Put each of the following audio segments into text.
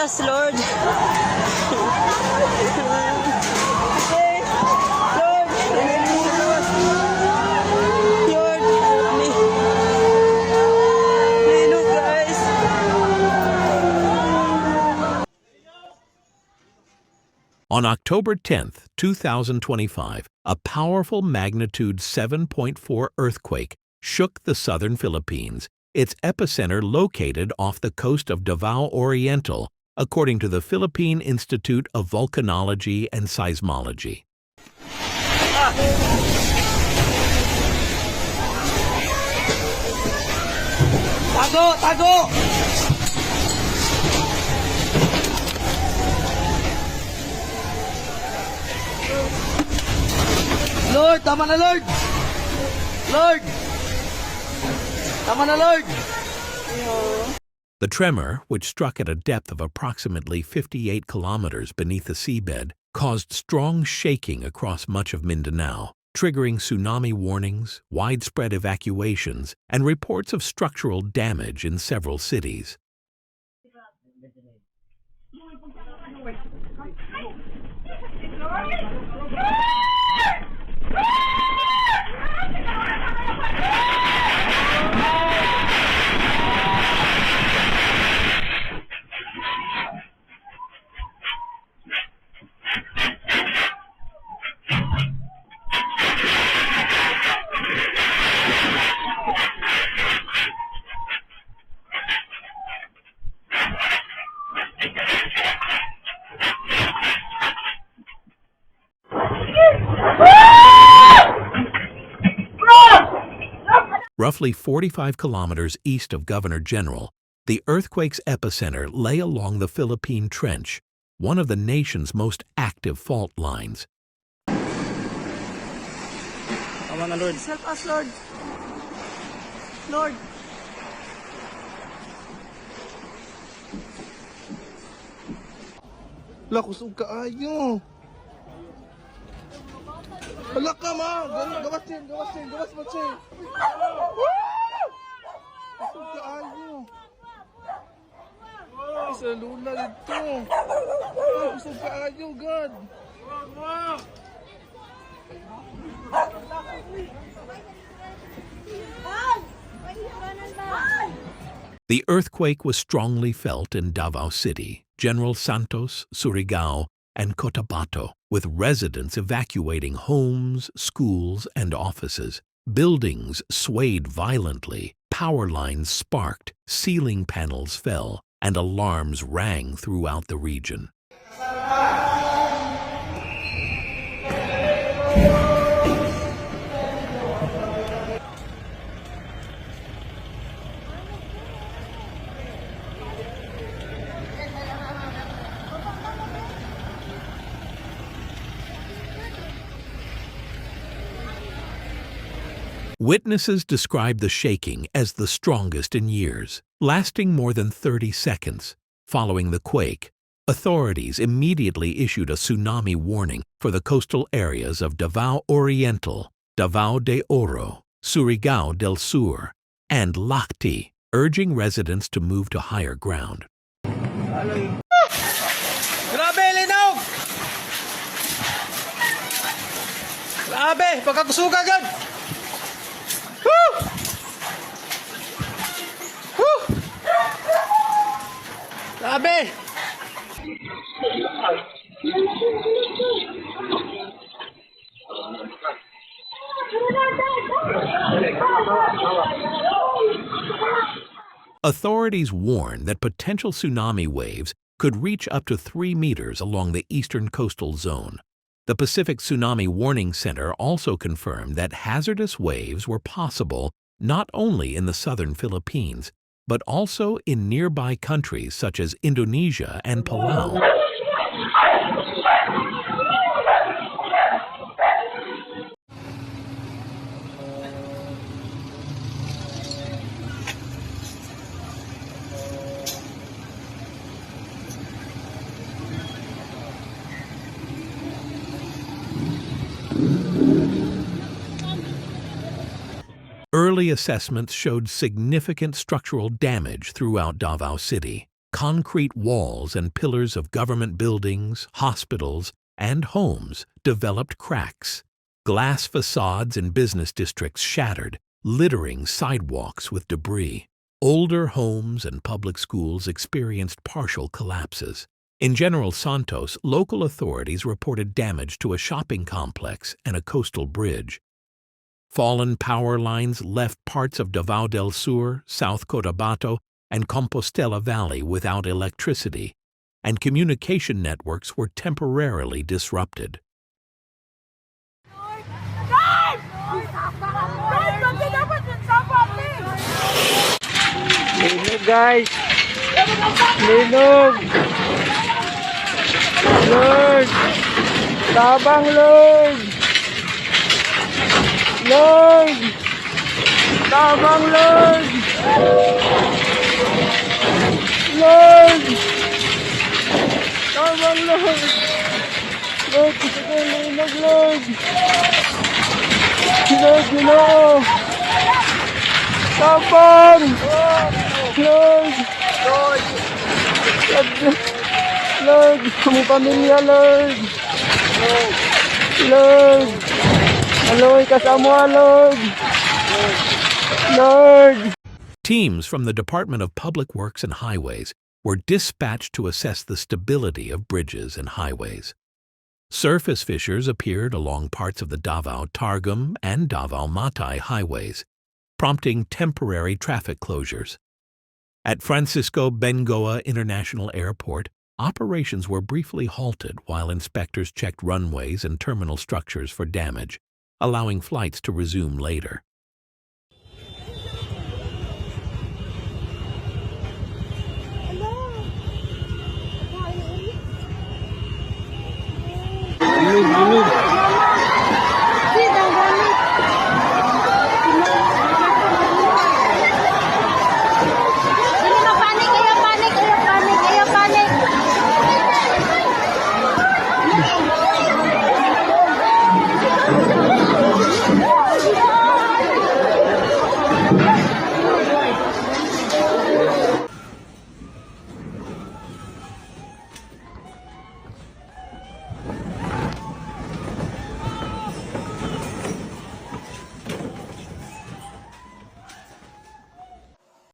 Jesus, Lord. Okay, Lord. Lord, help me. Look, guys. On October 10th, 2025, a powerful magnitude 7.4 earthquake shook the southern Philippines, its epicenter located off the coast of Davao Oriental, according to the Philippine Institute of Volcanology and Seismology. Tago! Tago! Lord, tama na Lord! Lord! Tama na Lord! The tremor, which struck at a depth of approximately 58 kilometers beneath the seabed, caused strong shaking across much of Mindanao, triggering tsunami warnings, widespread evacuations, and reports of structural damage in several cities. Roughly 45 kilometers east of Governor General, the earthquake's epicenter lay along the Philippine Trench, one of the nation's most active fault lines. Tama na, Lord. Help us, Lord. Lord. Wala, kusog kaayo. Wala ka ma! Gawas mo siya! Kusog kaayo. Sa luna dito. Kusog kaayo, God. The earthquake was strongly felt in Davao City, General Santos, Surigao, and Cotabato, with residents evacuating homes, schools, and offices. Buildings swayed violently, power lines sparked, ceiling panels fell, and alarms rang throughout the region. Witnesses described the shaking as the strongest in years, lasting more than 30 seconds. Following the quake, authorities immediately issued a tsunami warning for the coastal areas of Davao Oriental, Davao de Oro, Surigao del Sur, and Lacti, urging residents to move to higher ground. Grabe, linaw! Grabe, pagkakusuga agad! Woo! Woo! Grabe! Authorities warn that potential tsunami waves could reach up to 3 meters along the eastern coastal zone. The Pacific Tsunami Warning Center also confirmed that hazardous waves were possible not only in the southern Philippines, but also in nearby countries such as Indonesia and Palau. Early assessments showed significant structural damage throughout Davao City. concrete walls and pillars of government buildings, hospitals, and homes developed cracks. Glass facades in business districts shattered, littering sidewalks with debris. Older homes and public schools experienced partial collapses. In General Santos, local authorities reported damage to a shopping complex and a coastal bridge. Fallen power lines left parts of Davao del Sur, South Cotabato, and Compostela Valley without electricity, and communication networks were temporarily disrupted. Linog, guys. Linog. Lord. Tabang, Lord. Lord. Tabang, Lord. Lord. Tabang, Lord. Lord, gusto ko yung linog, Lord. Lord, Ginoo. Tabang. Lord. Lord. Lord, aming pamilya, Lord. Lord. Aloy kasama, Lord. Lord. Teams from the Department of Public Works and Highways were dispatched to assess the stability of bridges and highways. Surface fissures appeared along parts of the Davao-Targum and Davao-Matay highways, prompting temporary traffic closures. At Francisco Bengoa International Airport, operations were briefly halted while inspectors checked runways and terminal structures for damage, allowing flights to resume later.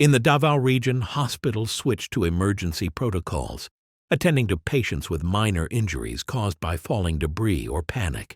In the Davao region, hospitals switched to emergency protocols, attending to patients with minor injuries caused by falling debris or panic.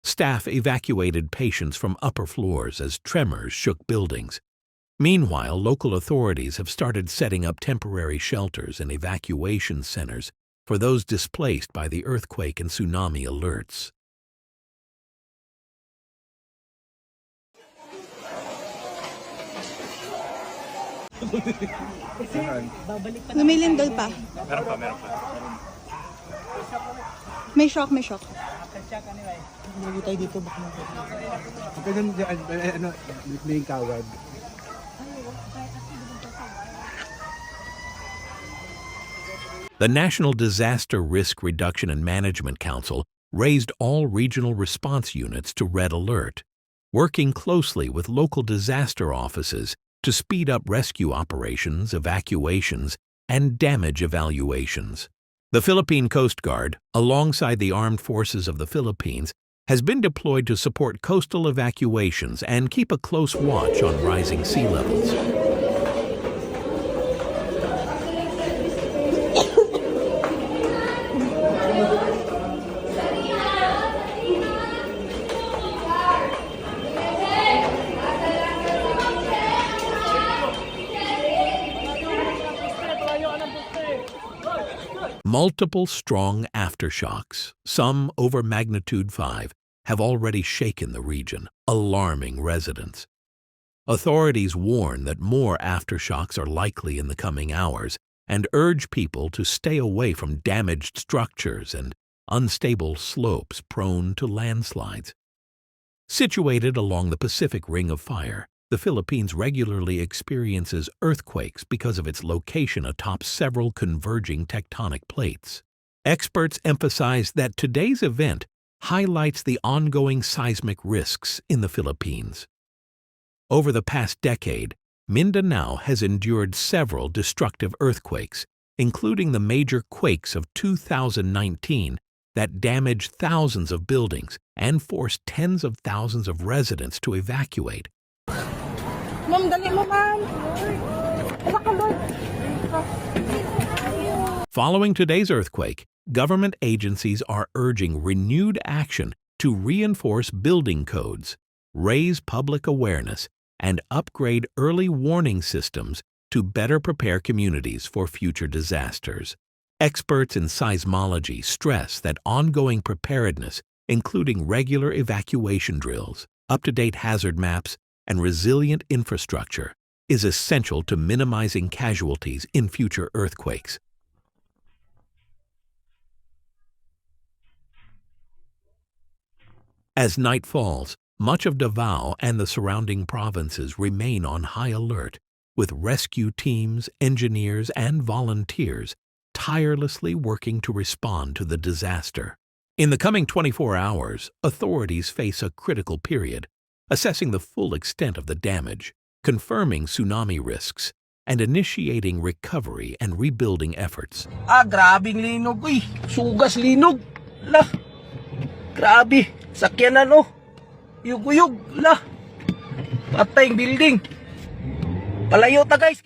Staff evacuated patients from upper floors as tremors shook buildings. Meanwhile, local authorities have started setting up temporary shelters and evacuation centers for those displaced by the earthquake and tsunami alerts. Lumilindol pa. Meron pa. May shock, may shock. Hindi tayo dito, baka natin. Ito dun, may kawad. The National Disaster Risk Reduction and Management Council raised all regional response units to red alert, working closely with local disaster offices to speed up rescue operations, evacuations, and damage evaluations. The Philippine Coast Guard, alongside the Armed Forces of the Philippines, has been deployed to support coastal evacuations and keep a close watch on rising sea levels. Multiple strong aftershocks, some over magnitude 5, have already shaken the region, alarming residents. Authorities warn that more aftershocks are likely in the coming hours and urge people to stay away from damaged structures and unstable slopes prone to landslides. Situated along the Pacific Ring of Fire, the Philippines regularly experiences earthquakes because of its location atop several converging tectonic plates. Experts emphasize that today's event highlights the ongoing seismic risks in the Philippines. Over the past decade, Mindanao has endured several destructive earthquakes, including the major quakes of 2019 that damaged thousands of buildings and forced tens of thousands of residents to evacuate. Ma'am, dali mo, ma'am. Following today's earthquake, government agencies are urging renewed action to reinforce building codes, raise public awareness, and upgrade early warning systems to better prepare communities for future disasters. Experts in seismology stress that ongoing preparedness, including regular evacuation drills, up-to-date hazard maps, and resilient infrastructure, is essential to minimizing casualties in future earthquakes. As night falls, much of Davao and the surrounding provinces remain on high alert, with rescue teams, engineers, and volunteers tirelessly working to respond to the disaster. In the coming 24 hours, authorities face a critical period, assessing the full extent of the damage, confirming tsunami risks, and initiating recovery and rebuilding efforts. Grabing linog, uy. Sugas linog. Lah. Grabe. Sakyanan, oh. Yug-yug. Lah. Patay ang building. Palayo ta, guys.